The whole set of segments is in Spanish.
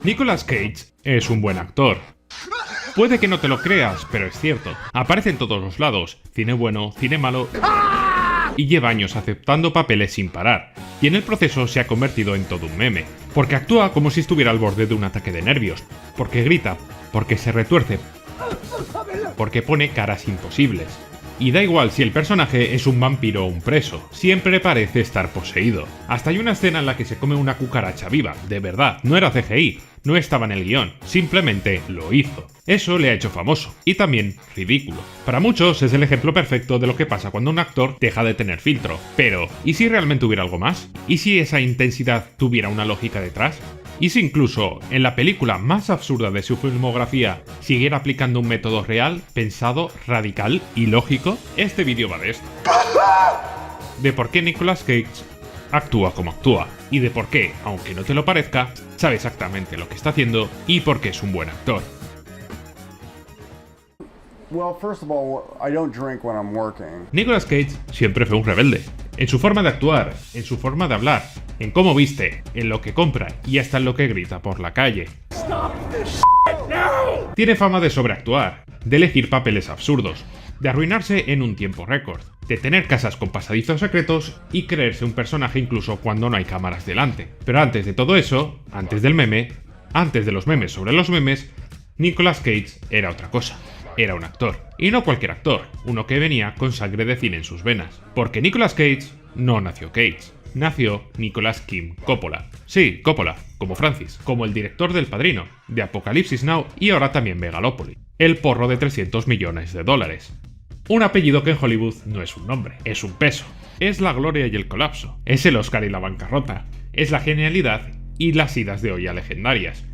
Nicolas Cage es un buen actor. Puede que no te lo creas, pero es cierto. Aparece en todos los lados, cine bueno, cine malo, y lleva años aceptando papeles sin parar. Y en el proceso se ha convertido en todo un meme, porque actúa como si estuviera al borde de un ataque de nervios, porque grita, porque se retuerce, porque pone caras imposibles. Y da igual si el personaje es un vampiro o un preso, siempre parece estar poseído. Hasta hay una escena en la que se come una cucaracha viva, de verdad, no era CGI, no estaba en el guión, simplemente lo hizo. Eso le ha hecho famoso, y también ridículo. Para muchos es el ejemplo perfecto de lo que pasa cuando un actor deja de tener filtro. Pero, ¿y si realmente hubiera algo más? ¿Y si esa intensidad tuviera una lógica detrás? ¿Y si incluso, en la película más absurda de su filmografía, siguiera aplicando un método real, pensado, radical y lógico? Este vídeo va de esto. De por qué Nicolas Cage actúa como actúa, y de por qué, aunque no te lo parezca, sabe exactamente lo que está haciendo y por qué es un buen actor. Well, first of all, I don't drink when I'm working. Nicolas Cage siempre fue un rebelde. En su forma de actuar, en su forma de hablar, en cómo viste, en lo que compra y hasta en lo que grita por la calle. Tiene fama de sobreactuar, de elegir papeles absurdos, de arruinarse en un tiempo récord, de tener casas con pasadizos secretos y creerse un personaje incluso cuando no hay cámaras delante. Pero antes de todo eso, antes del meme, antes de los memes sobre los memes, Nicolas Cage era otra cosa. Era un actor. Y no cualquier actor, uno que venía con sangre de cine en sus venas. Porque Nicolas Cage no nació Cage. Nació Nicolas Kim Coppola. Sí, Coppola, como Francis, como el director del Padrino, de Apocalipsis Now y ahora también Megalopolis. El porro de 300 millones de dólares. Un apellido que en Hollywood no es un nombre, es un peso. Es la gloria y el colapso. Es el Oscar y la bancarrota. Es la genialidad y las idas de olla legendarias.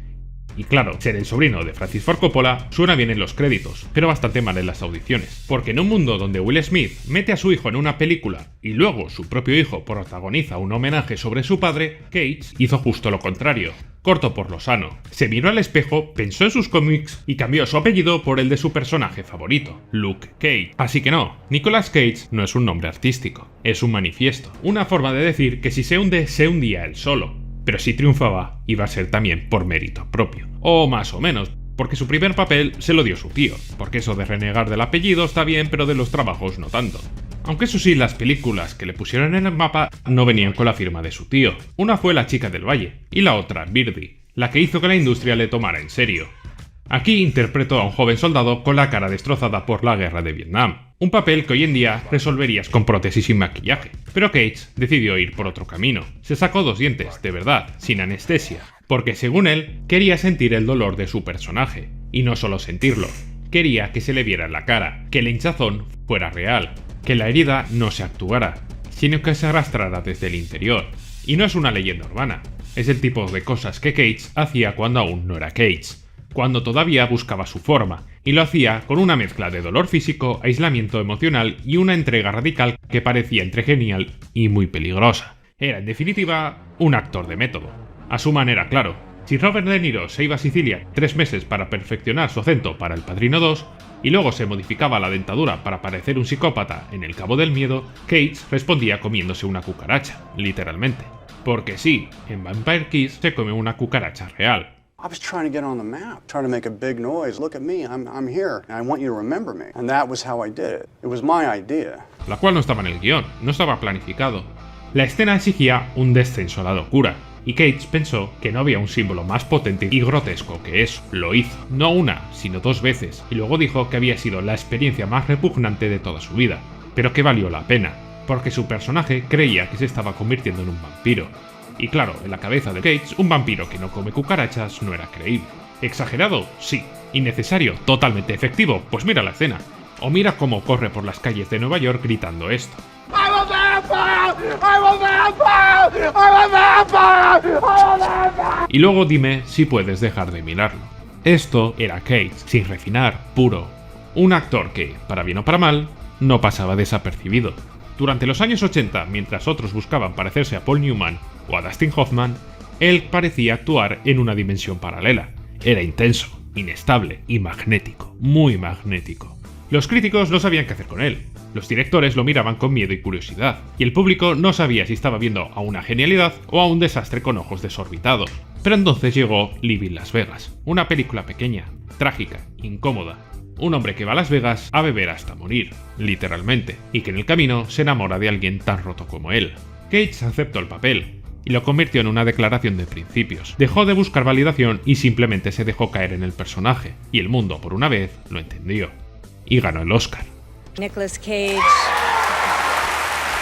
Y claro, ser el sobrino de Francis Ford Coppola suena bien en los créditos, pero bastante mal en las audiciones. Porque en un mundo donde Will Smith mete a su hijo en una película y luego su propio hijo protagoniza un homenaje sobre su padre, Cage hizo justo lo contrario. Cortó por lo sano. Se miró al espejo, pensó en sus cómics y cambió su apellido por el de su personaje favorito, Luke Cage. Así que no, Nicolas Cage no es un nombre artístico, es un manifiesto. Una forma de decir que si se hunde, se hundía él solo. Pero si triunfaba, iba a ser también por mérito propio. O más o menos, porque su primer papel se lo dio su tío. Porque eso de renegar del apellido está bien, pero de los trabajos no tanto. Aunque eso sí, las películas que le pusieron en el mapa no venían con la firma de su tío. Una fue La chica del valle, y la otra, Birdie, la que hizo que la industria le tomara en serio. Aquí interpretó a un joven soldado con la cara destrozada por la guerra de Vietnam. Un papel que hoy en día resolverías con prótesis y maquillaje. Pero Cage decidió ir por otro camino. Se sacó 2 dientes, de verdad, sin anestesia. Porque según él, quería sentir el dolor de su personaje. Y no solo sentirlo. Quería que se le viera en la cara, que el hinchazón fuera real, que la herida no se actuara, sino que se arrastrara desde el interior. Y no es una leyenda urbana. Es el tipo de cosas que Cage hacía cuando aún no era Cage. Cuando todavía buscaba su forma, y lo hacía con una mezcla de dolor físico, aislamiento emocional y una entrega radical que parecía entre genial y muy peligrosa. Era, en definitiva, un actor de método. A su manera, claro. Si Robert De Niro se iba a Sicilia 3 meses para perfeccionar su acento para El Padrino 2, y luego se modificaba la dentadura para parecer un psicópata en El Cabo del Miedo, Cage respondía comiéndose una cucaracha, literalmente. Porque sí, en Vampire Kiss se come una cucaracha real. I was trying to get on the map, trying to make a big noise. Look at me, I'm here, and I want you to remember me. And that was how I did it. It was my idea. La cual no estaba en el guión, no estaba planificado. La escena exigía un descenso a la locura, y Cage pensó que no había un símbolo más potente y grotesco que eso. Lo hizo, no una, sino 2 veces, y luego dijo que había sido la experiencia más repugnante de toda su vida, pero que valió la pena, porque su personaje creía que se estaba convirtiendo en un vampiro. Y claro, en la cabeza de Cage, un vampiro que no come cucarachas no era creíble. ¿Exagerado? Sí. ¿Innecesario? Totalmente efectivo. Pues mira la escena. O mira cómo corre por las calles de Nueva York gritando esto. I'm a vampire! I'm a vampire! I'm a vampire! I'm a vampire! Y luego dime si puedes dejar de mirarlo. Esto era Cage, sin refinar, puro. Un actor que, para bien o para mal, no pasaba desapercibido. Durante los años 80, mientras otros buscaban parecerse a Paul Newman o a Dustin Hoffman, él parecía actuar en una dimensión paralela. Era intenso, inestable y magnético, muy magnético. Los críticos no sabían qué hacer con él, los directores lo miraban con miedo y curiosidad, y el público no sabía si estaba viendo a una genialidad o a un desastre con ojos desorbitados. Pero entonces llegó Living Las Vegas, una película pequeña, trágica, incómoda. Un hombre que va a Las Vegas a beber hasta morir, literalmente, y que en el camino se enamora de alguien tan roto como él. Cage aceptó el papel, y lo convirtió en una declaración de principios. Dejó de buscar validación y simplemente se dejó caer en el personaje, y el mundo, por una vez, lo entendió. Y ganó el Oscar. Nicolas Cage.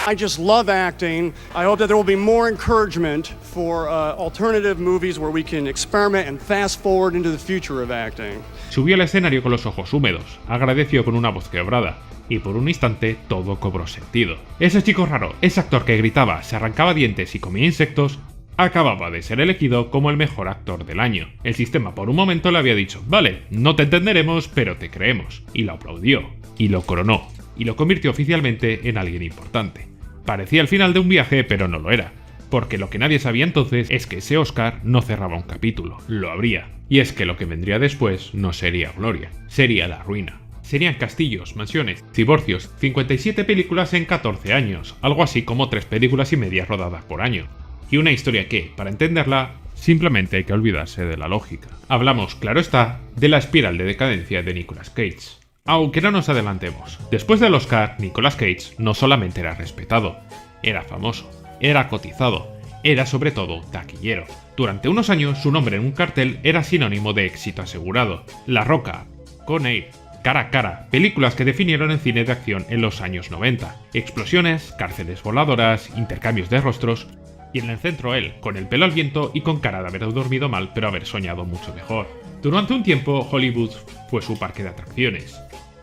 I just love acting. I hope that there will be more encouragement for alternative movies where we can experiment and fast forward into the future of acting. Subió al escenario con los ojos húmedos, agradeció con una voz quebrada, y por un instante todo cobró sentido. Ese chico raro, ese actor que gritaba, se arrancaba dientes y comía insectos, acababa de ser elegido como el mejor actor del año. El sistema por un momento le había dicho, vale, no te entenderemos, pero te creemos, y lo aplaudió, y lo coronó, y lo convirtió oficialmente en alguien importante. Parecía el final de un viaje, pero no lo era, porque lo que nadie sabía entonces es que ese Oscar no cerraba un capítulo, lo abría. Y es que lo que vendría después no sería gloria, sería la ruina. Serían castillos, mansiones, divorcios, 57 películas en 14 años, algo así como 3 películas y media rodadas por año. Y una historia que, para entenderla, simplemente hay que olvidarse de la lógica. Hablamos, claro está, de la espiral de decadencia de Nicolas Cage. Aunque no nos adelantemos, después del Oscar, Nicolas Cage no solamente era respetado, era famoso, era cotizado, era sobre todo taquillero. Durante unos años su nombre en un cartel era sinónimo de éxito asegurado. La Roca, Con Air, Cara a Cara, películas que definieron el cine de acción en los años 90. Explosiones, cárceles voladoras, intercambios de rostros, y en el centro él, con el pelo al viento y con cara de haber dormido mal pero haber soñado mucho mejor. Durante un tiempo Hollywood fue su parque de atracciones.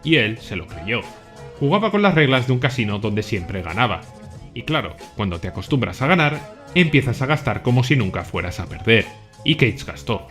Y él se lo creyó. Jugaba con las reglas de un casino donde siempre ganaba. Y claro, cuando te acostumbras a ganar, empiezas a gastar como si nunca fueras a perder. Y Cage gastó,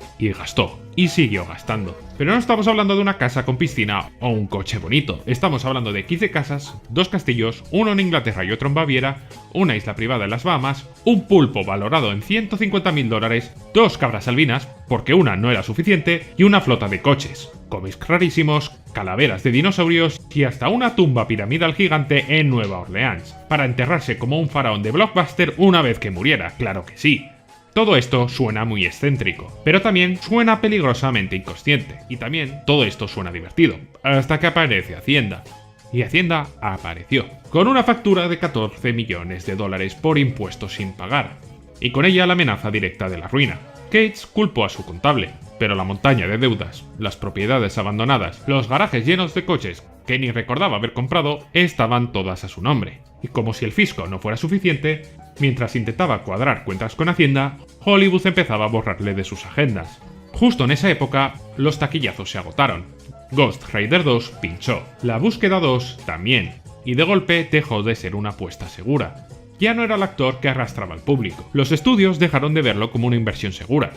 y siguió gastando. Pero no estamos hablando de una casa con piscina o un coche bonito. Estamos hablando de 15 casas, 2 castillos, uno en Inglaterra y otro en Baviera, una isla privada en las Bahamas, un pulpo valorado en $150.000, 2 cabras albinas, porque una no era suficiente, y una flota de coches, cómics rarísimos, calaveras de dinosaurios y hasta una tumba piramidal gigante en Nueva Orleans, para enterrarse como un faraón de blockbuster una vez que muriera, claro que sí. Todo esto suena muy excéntrico, pero también suena peligrosamente inconsciente, y también todo esto suena divertido, hasta que aparece Hacienda. Y Hacienda apareció, con una factura de $14 millones por impuestos sin pagar, y con ella la amenaza directa de la ruina. Cage culpó a su contable, pero la montaña de deudas, las propiedades abandonadas, los garajes llenos de coches que ni recordaba haber comprado, estaban todas a su nombre. Y como si el fisco no fuera suficiente, mientras intentaba cuadrar cuentas con Hacienda, Hollywood empezaba a borrarle de sus agendas. Justo en esa época, los taquillazos se agotaron. Ghost Rider 2 pinchó, La Búsqueda 2 también, y de golpe dejó de ser una apuesta segura. Ya no era el actor que arrastraba al público. Los estudios dejaron de verlo como una inversión segura,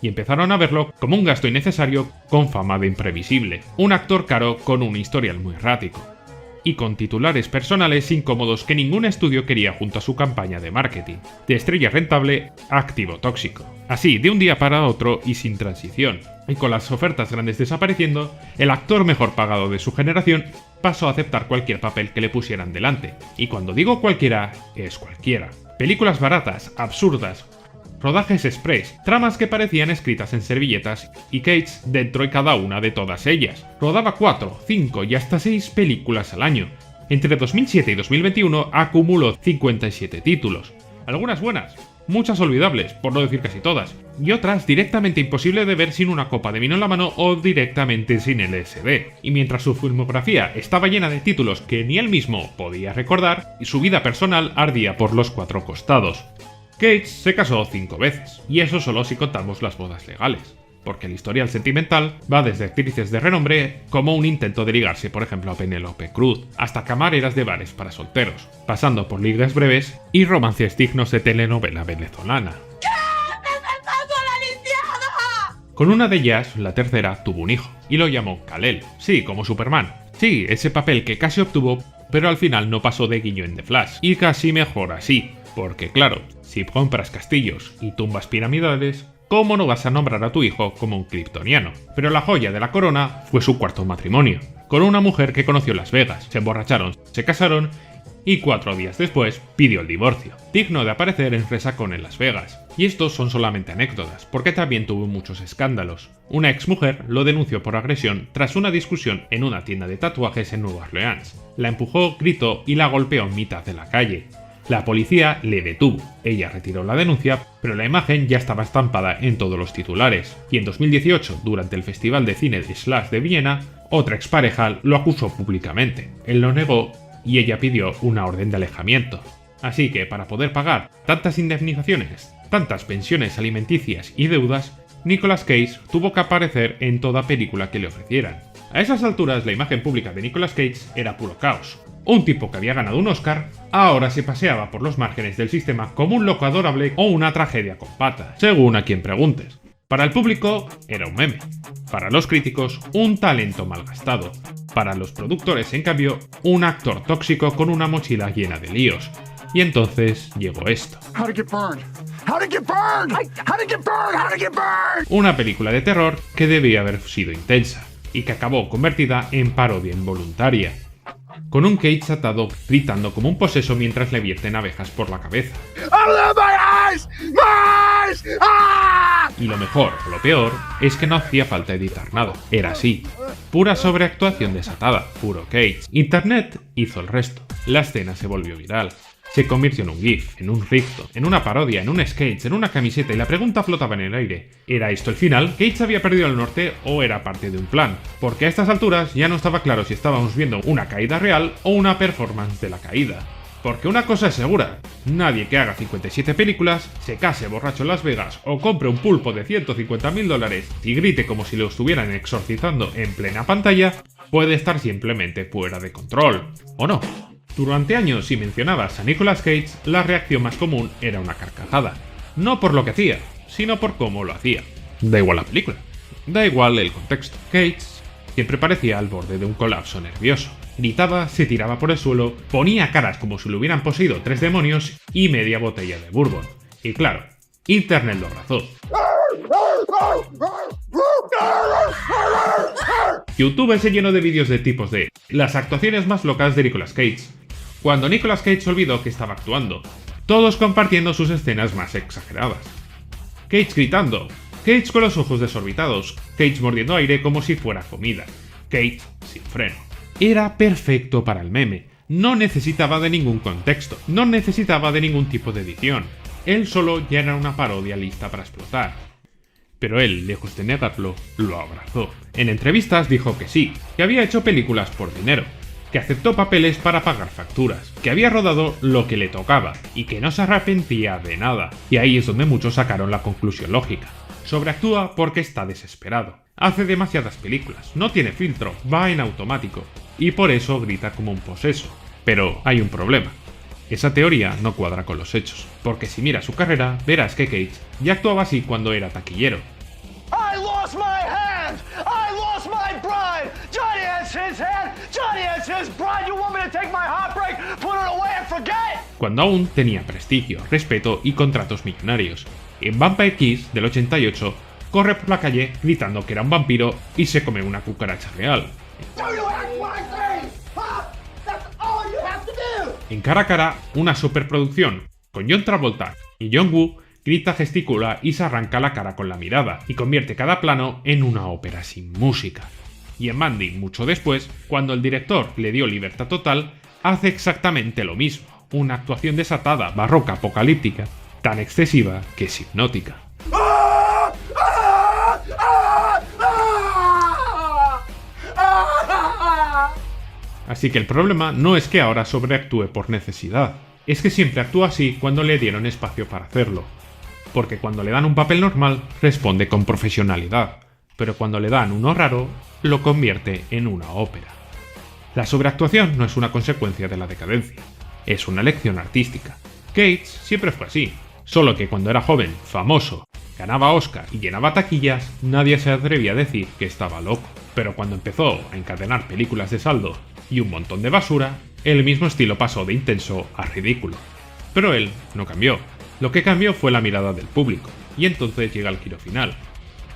y empezaron a verlo como un gasto innecesario con fama de imprevisible, un actor caro con un historial muy errático, y con titulares personales incómodos que ningún estudio quería junto a su campaña de marketing, de estrella rentable a activo tóxico. Así, de un día para otro y sin transición, y con las ofertas grandes desapareciendo, el actor mejor pagado de su generación pasó a aceptar cualquier papel que le pusieran delante, y cuando digo cualquiera, es cualquiera. Películas baratas, absurdas, rodajes express, tramas que parecían escritas en servilletas y Cage dentro de cada una de todas ellas. Rodaba 4, 5 y hasta 6 películas al año. Entre 2007 y 2021 acumuló 57 títulos. Algunas buenas, muchas olvidables, por no decir casi todas, y otras directamente imposible de ver sin una copa de vino en la mano o directamente sin LSD. Y mientras su filmografía estaba llena de títulos que ni él mismo podía recordar, su vida personal ardía por los 4 costados. Cage se casó 5 veces, y eso solo si contamos las bodas legales, porque el historial sentimental va desde actrices de renombre, como un intento de ligarse por ejemplo a Penélope Cruz, hasta camareras de bares para solteros, pasando por ligas breves y romances dignos de telenovela venezolana. Con una de ellas, la tercera, tuvo un hijo, y lo llamó Kal-El, sí, como Superman. Sí, ese papel que casi obtuvo, pero al final no pasó de guiño en The Flash, y casi mejor así, porque claro, si compras castillos y tumbas piramidales, ¿cómo no vas a nombrar a tu hijo como un kryptoniano? Pero la joya de la corona fue su cuarto matrimonio, con una mujer que conoció en Las Vegas. Se emborracharon, se casaron y 4 días después pidió el divorcio, digno de aparecer en Resacón en Las Vegas. Y estos son solamente anécdotas, porque también tuvo muchos escándalos. Una exmujer lo denunció por agresión tras una discusión en una tienda de tatuajes en Nueva Orleans. La empujó, gritó y la golpeó en mitad de la calle. La policía le detuvo, ella retiró la denuncia, pero la imagen ya estaba estampada en todos los titulares. Y en 2018, durante el Festival de Cine de Slash de Viena, otra expareja lo acusó públicamente. Él lo negó y ella pidió una orden de alejamiento. Así que para poder pagar tantas indemnizaciones, tantas pensiones alimenticias y deudas, Nicolas Cage tuvo que aparecer en toda película que le ofrecieran. A esas alturas la imagen pública de Nicolas Cage era puro caos. Un tipo que había ganado un Oscar, ahora se paseaba por los márgenes del sistema como un loco adorable o una tragedia con patas, según a quien preguntes. Para el público era un meme, para los críticos un talento malgastado, para los productores en cambio un actor tóxico con una mochila llena de líos. Y entonces llegó esto. Una película de terror que debía haber sido intensa y que acabó convertida en parodia involuntaria, con un Cage atado gritando como un poseso mientras le vierten abejas por la cabeza. Y lo mejor, o lo peor, es que no hacía falta editar nada, era así. Pura sobreactuación desatada, puro Cage. Internet hizo el resto. La escena se volvió viral. Se convirtió en un GIF, en un ricto, en una parodia, en un sketch, en una camiseta y la pregunta flotaba en el aire. ¿Era esto el final? ¿Cage había perdido el norte o era parte de un plan? Porque a estas alturas ya no estaba claro si estábamos viendo una caída real o una performance de la caída. Porque una cosa es segura, nadie que haga 57 películas, se case borracho en Las Vegas o compre un pulpo de $150.000 y grite como si lo estuvieran exorcizando en plena pantalla, puede estar simplemente fuera de control. ¿O no? Durante años, si mencionabas a Nicolas Cage, la reacción más común era una carcajada. No por lo que hacía, sino por cómo lo hacía. Da igual la película, da igual el contexto. Cage siempre parecía al borde de un colapso nervioso. Gritaba, se tiraba por el suelo, ponía caras como si le hubieran poseído 3 demonios y media botella de bourbon. Y claro, Internet lo abrazó. YouTube se llenó de vídeos de tipos de las actuaciones más locas de Nicolas Cage, cuando Nicolas Cage olvidó que estaba actuando, todos compartiendo sus escenas más exageradas. Cage gritando, Cage con los ojos desorbitados, Cage mordiendo aire como si fuera comida, Cage sin freno. Era perfecto para el meme, no necesitaba de ningún contexto, no necesitaba de ningún tipo de edición, él solo ya era una parodia lista para explotar. Pero él, lejos de negarlo, lo abrazó. En entrevistas dijo que sí, que había hecho películas por dinero, que aceptó papeles para pagar facturas, que había rodado lo que le tocaba y que no se arrepentía de nada. Y ahí es donde muchos sacaron la conclusión lógica. Sobreactúa porque está desesperado. Hace demasiadas películas, no tiene filtro, va en automático y por eso grita como un poseso. Pero hay un problema. Esa teoría no cuadra con los hechos, porque si miras su carrera, verás que Cage ya actuaba así cuando era taquillero. I lost my hand! I lost my bride! Johnny has his hand! Johnny has his bride! You want me to take my heartbreak, put it away and forget? Cuando aún tenía prestigio, respeto y contratos millonarios. En Vampire Kiss del 88, corre por la calle gritando que era un vampiro y se come una cucaracha real. En Cara a Cara, una superproducción, con John Travolta y John Woo, grita, gesticula y se arranca la cara con la mirada, y convierte cada plano en una ópera sin música. Y en Mandy, mucho después, cuando el director le dio libertad total, hace exactamente lo mismo, una actuación desatada, barroca, apocalíptica, tan excesiva que es hipnótica. Así que el problema no es que ahora sobreactúe por necesidad, es que siempre actúa así cuando le dieron espacio para hacerlo. Porque cuando le dan un papel normal, responde con profesionalidad, pero cuando le dan uno raro, lo convierte en una ópera. La sobreactuación no es una consecuencia de la decadencia, es una lección artística. Cage siempre fue así, solo que cuando era joven, famoso, ganaba Oscar y llenaba taquillas, nadie se atrevía a decir que estaba loco. Pero cuando empezó a encadenar películas de saldo y un montón de basura, el mismo estilo pasó de intenso a ridículo. Pero él no cambió. Lo que cambió fue la mirada del público. y entonces llega el giro final,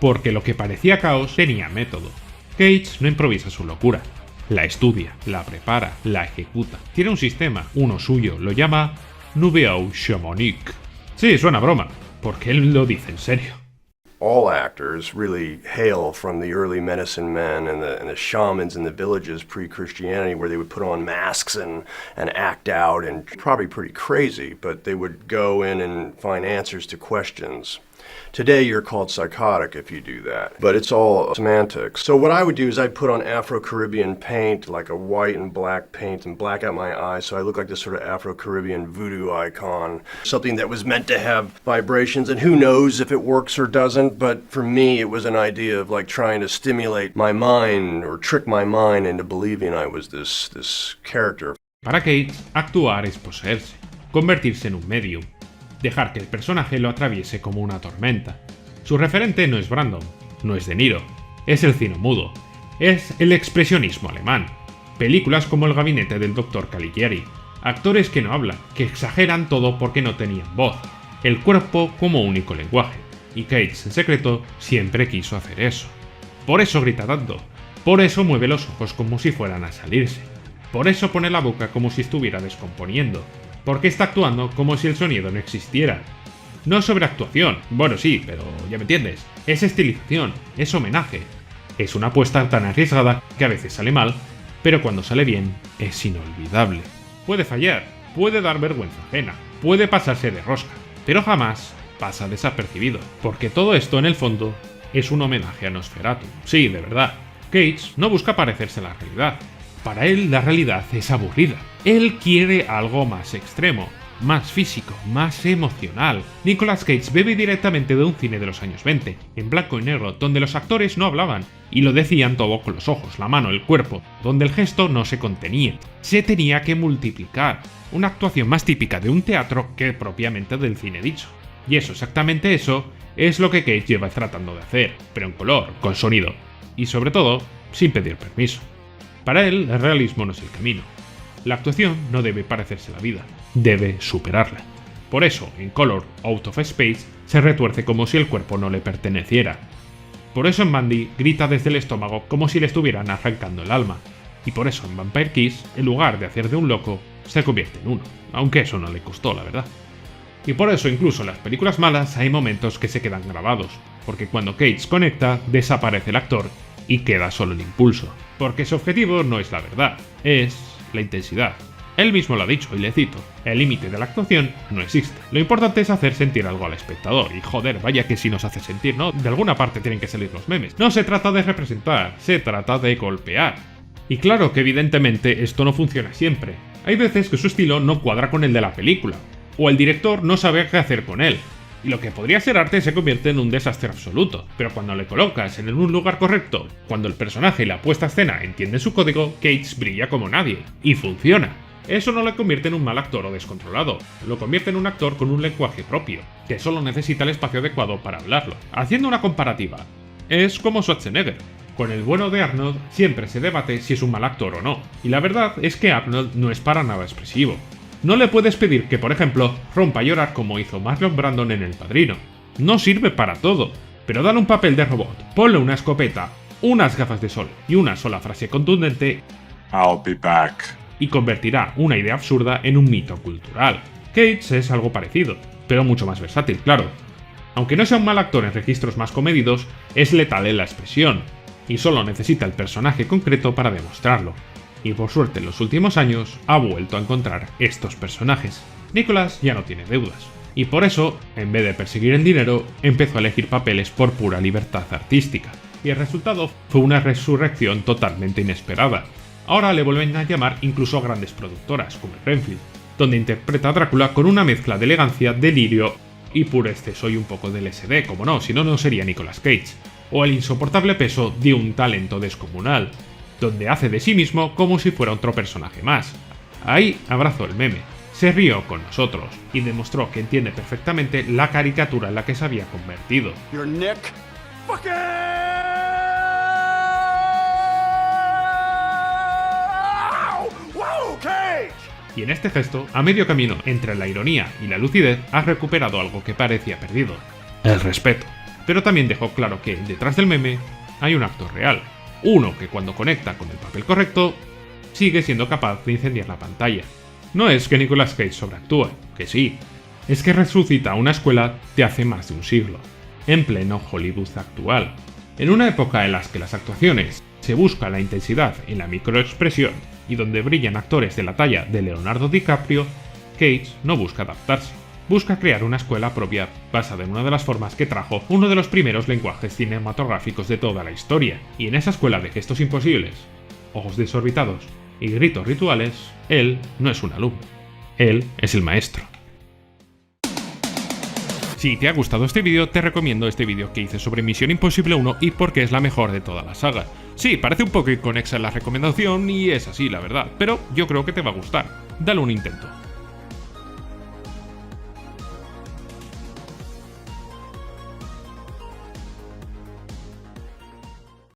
porque lo que parecía caos tenía método. Cage no improvisa su locura, la estudia, la prepara, la ejecuta. Tiene un sistema, uno suyo, lo llama Nouveau Shamanic. Sí, suena a broma, porque él lo dice en serio. All actors really hail from the early medicine men and the shamans in the villages pre-Christianity, where they would put on masks and act out, and probably pretty crazy, but they would go in and find answers to questions. Today you're called psychotic if you do that, but it's all semantics. So what I would do is I'd put on Afro-Caribbean paint, like a white and black paint, and black out my eyes so I look like this sort of Afro-Caribbean voodoo icon. Something that was meant to have vibrations, and who knows if it works or doesn't, but for me it was an idea of like trying to stimulate my mind or trick my mind into believing I was this character. Para Cage, actuar es poseerse, convertirse en un medium, dejar que el personaje lo atraviese como una tormenta. Su referente no es Brandon, no es De Niro, es el cine mudo, es el expresionismo alemán, películas como El gabinete del Dr. Caligari, actores que no hablan, que exageran todo porque no tenían voz, el cuerpo como único lenguaje, y Cage en secreto siempre quiso hacer eso. Por eso grita tanto, por eso mueve los ojos como si fueran a salirse, por eso pone la boca como si estuviera descomponiendo, porque está actuando como si el sonido no existiera. No sobreactuación, bueno sí, pero ya me entiendes, es estilización, es homenaje. Es una apuesta tan arriesgada que a veces sale mal, pero cuando sale bien es inolvidable. Puede fallar, puede dar vergüenza ajena, puede pasarse de rosca, pero jamás pasa desapercibido, porque todo esto en el fondo es un homenaje a Nosferatu. Sí, de verdad, Cage no busca parecerse a la realidad. Para él la realidad es aburrida. Él quiere algo más extremo, más físico, más emocional. Nicolas Cage bebe directamente de un cine de los años 20, en blanco y negro, donde los actores no hablaban, y lo decían todo con los ojos, la mano, el cuerpo, donde el gesto no se contenía, se tenía que multiplicar. Una actuación más típica de un teatro que propiamente del cine dicho. Y exactamente eso, es lo que Cage lleva tratando de hacer, pero en color, con sonido, y sobre todo, sin pedir permiso. Para él, el realismo no es el camino. La actuación no debe parecerse a la vida, debe superarla. Por eso, en Color, Out of Space, se retuerce como si el cuerpo no le perteneciera. Por eso en Mandy grita desde el estómago como si le estuvieran arrancando el alma. Y por eso en Vampire Kiss, en lugar de hacer de un loco, se convierte en uno, aunque eso no le costó, la verdad. Y por eso incluso en las películas malas hay momentos que se quedan grabados, porque cuando Cage conecta, desaparece el actor y queda solo el impulso. Porque su objetivo no es la verdad, es la intensidad. Él mismo lo ha dicho, y le cito, el límite de la actuación no existe. Lo importante es hacer sentir algo al espectador, y joder, vaya que si nos hace sentir, ¿no? De alguna parte tienen que salir los memes. No se trata de representar, se trata de golpear. Y claro que evidentemente esto no funciona siempre. Hay veces que su estilo no cuadra con el de la película, o el director no sabe qué hacer con él, y lo que podría ser arte se convierte en un desastre absoluto. Pero cuando le colocas en un lugar correcto, cuando el personaje y la puesta a escena entienden su código, Cage brilla como nadie, y funciona. Eso no le convierte en un mal actor o descontrolado, lo convierte en un actor con un lenguaje propio, que solo necesita el espacio adecuado para hablarlo. Haciendo una comparativa, es como Schwarzenegger. Con el bueno de Arnold siempre se debate si es un mal actor o no, y la verdad es que Arnold no es para nada expresivo. No le puedes pedir que, por ejemplo, rompa a llorar como hizo Marlon Brando en El Padrino. No sirve para todo, pero dale un papel de robot, ponle una escopeta, unas gafas de sol y una sola frase contundente I'll be back. Y convertirá una idea absurda en un mito cultural. Cage es algo parecido, pero mucho más versátil, claro. Aunque no sea un mal actor en registros más comedidos, es letal en la expresión, y solo necesita el personaje concreto para demostrarlo. Y por suerte en los últimos años ha vuelto a encontrar estos personajes. Nicolas ya no tiene deudas, y por eso, en vez de perseguir el dinero, empezó a elegir papeles por pura libertad artística. Y el resultado fue una resurrección totalmente inesperada. Ahora le vuelven a llamar incluso a grandes productoras, como el Renfield, donde interpreta a Drácula con una mezcla de elegancia, delirio y puro exceso y un poco de LSD, como no, si no, no sería Nicolas Cage. O el insoportable peso de un talento descomunal, donde hace de sí mismo como si fuera otro personaje más. Ahí abrazó el meme, se rió con nosotros y demostró que entiende perfectamente la caricatura en la que se había convertido. You're Nick fucking wow, Cage. Y en este gesto, a medio camino entre la ironía y la lucidez, ha recuperado algo que parecía perdido. el respeto. Pero también dejó claro que detrás del meme hay un actor real, uno que cuando conecta con el papel correcto, sigue siendo capaz de incendiar la pantalla. No es que Nicolas Cage sobreactúe, que sí, es que resucita una escuela de hace más de un siglo, en pleno Hollywood actual. En una época en la que las actuaciones se busca la intensidad en la microexpresión y donde brillan actores de la talla de Leonardo DiCaprio, Cage no busca adaptarse, busca crear una escuela propia basada en una de las formas que trajo uno de los primeros lenguajes cinematográficos de toda la historia, y en esa escuela de gestos imposibles, ojos desorbitados y gritos rituales, él no es un alumno, él es el maestro. Si te ha gustado este vídeo, te recomiendo este vídeo que hice sobre Misión Imposible 1 y por qué es la mejor de toda la saga. Sí, parece un poco inconexa la recomendación y es así, la verdad, pero yo creo que te va a gustar. Dale un intento.